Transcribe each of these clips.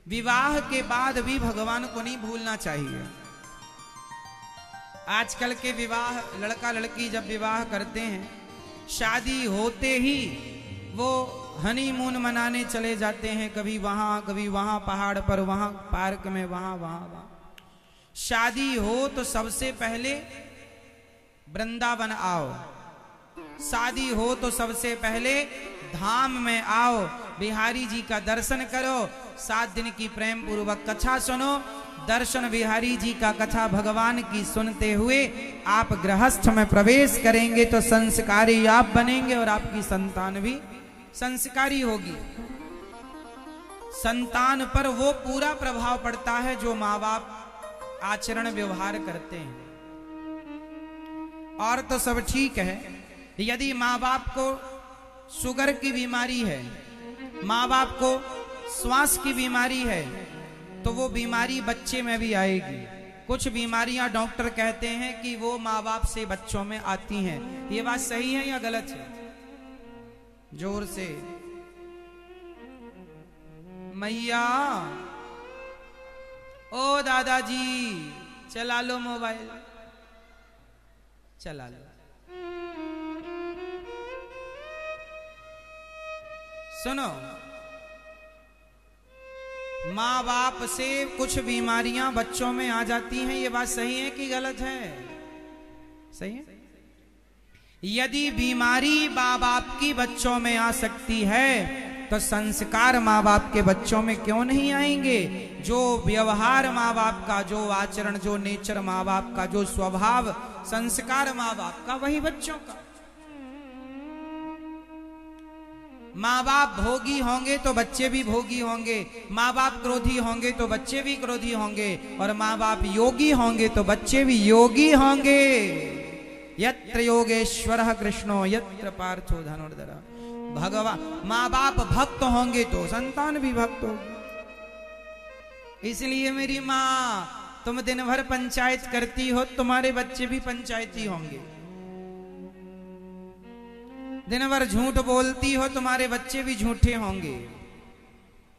विवाह के बाद भी भगवान को नहीं भूलना चाहिए। आजकल के विवाह, लड़का लड़की जब विवाह करते हैं, शादी होते ही वो हनीमून मनाने चले जाते हैं, कभी वहां पहाड़ पर, वहां पार्क में, वहां। शादी हो तो सबसे पहले वृंदावन आओ, शादी हो तो सबसे पहले धाम में आओ, बिहारी जी का दर्शन करो, 7 दिन की प्रेम पूर्वक कथा सुनो। दर्शन बिहारी जी का कथा भगवान की सुनते हुए आप गृहस्थ में प्रवेश करेंगे तो संस्कारी आप बनेंगे और आपकी संतान भी संस्कारी होगी। संतान पर वो पूरा प्रभाव पड़ता है जो माँ बाप आचरण व्यवहार करते हैं। और तो सब ठीक है, यदि माँ बाप को शुगर की बीमारी है, माँ बाप को श्वास की बीमारी है, तो वो बीमारी बच्चे में भी आएगी। कुछ बीमारियां डॉक्टर कहते हैं कि वो माँ बाप से बच्चों में आती हैं। ये बात सही है या गलत है? जोर से मैया, ओ दादाजी चला लो मोबाइल, चला लो। सुनो, माँ बाप से कुछ बीमारियां बच्चों में आ जाती हैं, ये बात सही है कि गलत है? सही है। यदि बीमारी माँ बाप की बच्चों में आ सकती है तो संस्कार माँ बाप के बच्चों में क्यों नहीं आएंगे? जो व्यवहार माँ बाप का, जो आचरण, जो नेचर माँ बाप का, जो स्वभाव संस्कार माँ बाप का, वही बच्चों का। माँ बाप भोगी होंगे तो बच्चे भी भोगी होंगे, माँ बाप क्रोधी होंगे तो बच्चे भी क्रोधी होंगे, और माँ बाप योगी होंगे तो बच्चे भी योगी होंगे। यत्र योगेश्वरः कृष्णो यत्र पार्थो धनुर्धरः। भगवान, माँ बाप भक्त होंगे तो संतान भी भक्त होगी। इसलिए मेरी माँ, तुम दिन भर पंचायत करती हो, तुम्हारे बच्चे भी पंचायती होंगे। दिन भर झूठ बोलती हो, तुम्हारे बच्चे भी झूठे होंगे।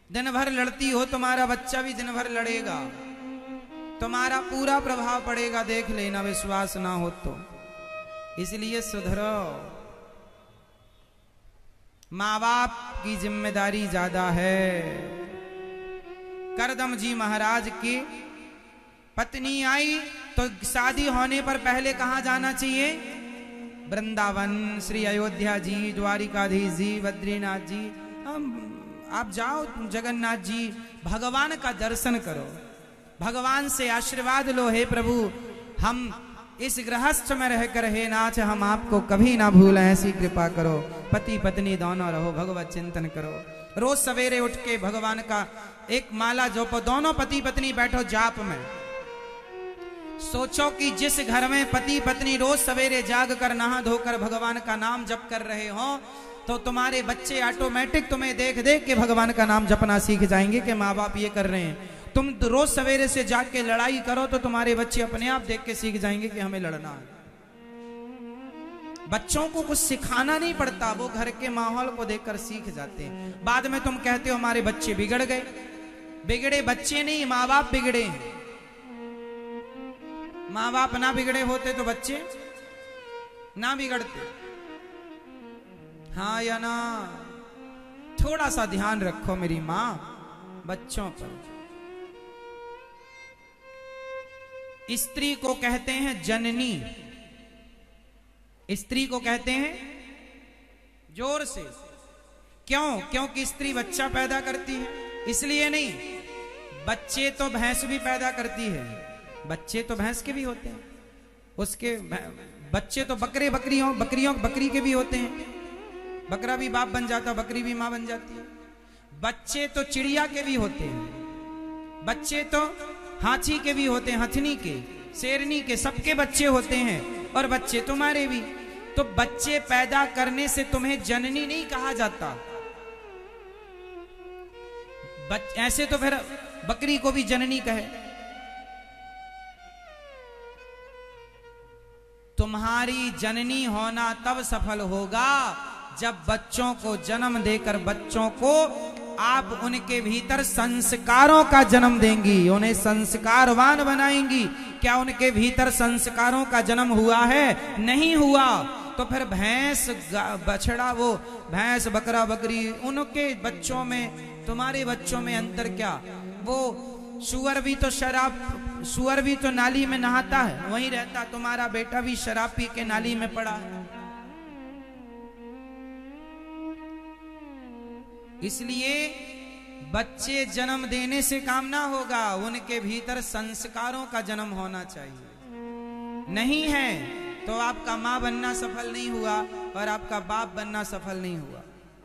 दिन भर लड़ती हो, तुम्हारा बच्चा भी दिन भर लड़ेगा। तुम्हारा पूरा प्रभाव पड़ेगा, देख लेना, विश्वास ना हो तो। इसलिए सुधरो। माँ बाप की जिम्मेदारी ज्यादा है। करदम जी महाराज की पत्नी आई तो शादी होने पर पहले कहाँ जाना चाहिए? वृंदावन, श्री अयोध्या जी, द्वारिकाधीश जी, बद्रीनाथ जी, आप जाओ, जगन्नाथ जी, भगवान का दर्शन करो, भगवान से आशीर्वाद लो। हे प्रभु, हम इस गृहस्थ में रहकर, हे नाथ, हम आपको कभी ना भूलें, ऐसी कृपा करो। पति पत्नी दोनों रहो, भगवत चिंतन करो। रोज सवेरे उठ के भगवान का एक माला जपो, दोनों पति पत्नी बैठो जाप में। सोचो कि जिस घर में पति पत्नी रोज सवेरे जाग कर नहा धोकर भगवान का नाम जप कर रहे हो, तो तुम्हारे बच्चे ऑटोमेटिक तुम्हें देख देख के भगवान का नाम जपना सीख जाएंगे कि माँ बाप ये कर रहे हैं। तुम रोज सवेरे से जाग के लड़ाई करो तो तुम्हारे बच्चे अपने आप देख के सीख जाएंगे कि हमें लड़ना है। बच्चों को कुछ सिखाना नहीं पड़ता, वो घर के माहौल को देखकर सीख जाते हैं। बाद में तुम कहते हो हमारे बच्चे बिगड़ गए। बिगड़े बच्चे नहीं, माँ बाप बिगड़े हैं। माँ बाप ना बिगड़े होते तो बच्चे ना बिगड़ते। हाँ या ना? थोड़ा सा ध्यान रखो मेरी माँ बच्चों पर। स्त्री को कहते हैं जननी। स्त्री को कहते हैं, जोर से, क्यों? क्योंकि स्त्री बच्चा पैदा करती है, इसलिए नहीं। बच्चे तो भैंस भी पैदा करती है, बच्चे तो भैंस के भी होते हैं, उसके बच्चे तो बकरी के भी होते हैं। बकरा भी बाप बन जाता, बकरी भी माँ बन जाती है। बच्चे तो चिड़िया के भी होते हैं, बच्चे तो हाथी के भी होते हैं, हथनी के, शेरनी के, सबके बच्चे होते हैं, और बच्चे तुम्हारे भी। तो बच्चे पैदा करने से तुम्हें जननी नहीं कहा जाता। ऐसे तो फिर बकरी को भी जननी कहे। तुम्हारी जननी होना तब सफल होगा जब बच्चों को जन्म देकर बच्चों को आप उनके भीतर संस्कारों का जन्म देंगी, उन्हें संस्कारवान बनाएंगी। क्या उनके भीतर संस्कारों का जन्म हुआ है? नहीं हुआ। तो फिर भैंस बछड़ा, वो भैंस बकरा बकरी, उनके बच्चों में तुम्हारे बच्चों में अंतर क्या? वो सुअर भी तो नाली में नहाता है, वहीं रहता। तुम्हारा बेटा भी शराब पी के नाली में पड़ा है। इसलिए बच्चे जन्म देने से काम ना होगा, उनके भीतर संस्कारों का जन्म होना चाहिए। नहीं है तो आपका मां बनना सफल नहीं हुआ और आपका बाप बनना सफल नहीं हुआ।